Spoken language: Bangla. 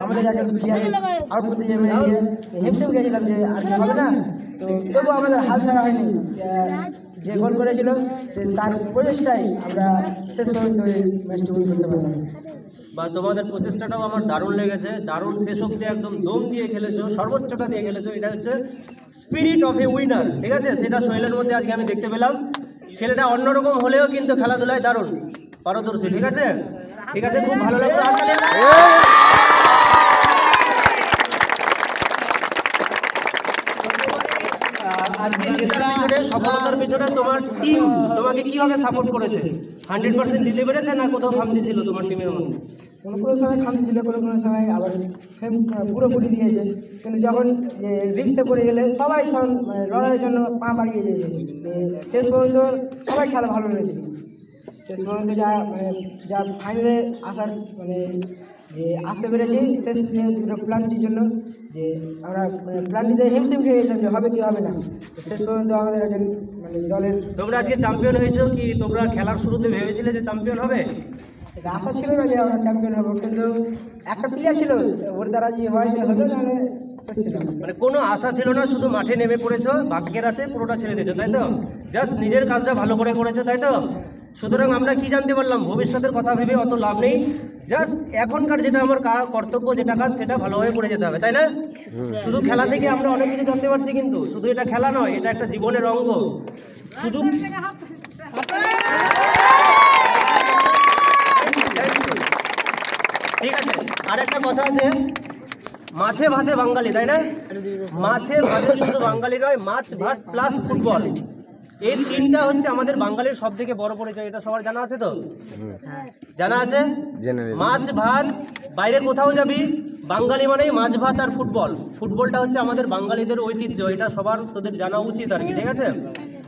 আমাদের একটা প্লেয়ার আউট করতে যাবে হেমসেম গেছিলাম যে আজকে হবে না, তো তবুও আমাদের হাল ছাড়া হয়নি। যে গোল করেছিল তার প্রচেষ্টায় আমরা শেষ পর্যন্ত এই ম্যাচটি উইন করতে পারলাম। বা তোমাদের প্রচেষ্টাটাও আমার দারুণ লেগেছে, দারুণ শেষ অব্দি একদম দম দিয়ে খেলেছো, সর্বোচ্চটা দিয়ে খেলেছো। এটা হচ্ছে স্পিরিট অফ এ উইনার, ঠিক আছে? সেটা সোহেলের মধ্যে আজকে আমি দেখতে পেলাম। ছেলেটা অন্যরকম হলেও কিন্তু খেলাধুলায় দারুণ পারদর্শী, ঠিক আছে? ঠিক আছে, খুব ভালো লাগলো। সফলতার পিছনে তোমার টিম তোমাকে কিভাবে সাপোর্ট করেছে? 100% দিতে পেরেছে না কোথাও খামতি ছিল তোমার টিমের মধ্যে? কোনো সময় খামতি ছিল, কোনো সময় আবার সেম পুরোপুরি দিয়েছে, কিন্তু যখন রিক্সে পড়ে গেলে সবাই লড়াইয়ের জন্য পা বাড়িয়ে দিয়েছে। শেষ পর্যন্ত সবাই খেলা ভালো হয়েছিল। শেষ পর্যন্ত যা ফাইনালে আসার যে আসতে পেরেছি শেষ দুটো প্ল্যানটির জন্য, যে আমরা প্ল্যানটিতে হিমশিম খেয়ে গেছিলাম যে হবে কি হবে না, শেষ পর্যন্ত আমাদের একজন দলের। তোমরা আজকে চ্যাম্পিয়ন হয়েছো, কি তোমরা খেলার শুরুতে ভেবেছিলে যে চ্যাম্পিয়ন হবে? এটা আশা ছিল না যে আমরা চ্যাম্পিয়ন হবো, কিন্তু একটা প্লেয়ার ছিল ওর দ্বারা যে হয় যে হলো, নাহলে শেষ ছিল। মানে কোনো আশা ছিল না, শুধু মাঠে নেমে পড়েছো, ভাগ্যের হাতে পুরোটা ছেড়ে দিয়েছো, তাই তো? জাস্ট নিজের কাজটা ভালো করে করেছো, তাই তো? সুতরাং আমরা কি জানতে পারলাম? ভবিষ্যতের কথা ভেবে অত লাভ নেই, জাস্ট এখনকার যেটা আমার কর্তব্য, যেটা কাজ, সেটা ভালোভাবে করে যেতে হবে, তাই না? শুধু খেলা থেকে আমরা অনেক কিছু জানতে পারছি, কিন্তু শুধু এটা খেলা নয়, এটা একটা জীবনের অঙ্গ। শুধু ঠিক আছে, আর একটা কথা আছে, মাছে ভাতে বাঙালি, তাই না? মাছে ভাতে শুধু বাঙালি নয়, মাছ ভাত প্লাস ফুটবল, এই তিনটা হচ্ছে আমাদের বাঙালির সব থেকে বড় পরিচয়। এটা সবার জানা আছে তো? জানা আছে? মাছ ভাত, বাইরে কোথাও যাবি বাঙালি মানেই মাছ ভাত আর ফুটবল। ফুটবলটা হচ্ছে আমাদের বাঙালিদের ঐতিহ্য, এটা সবার তোদের জানা উচিত আর কি, ঠিক আছে?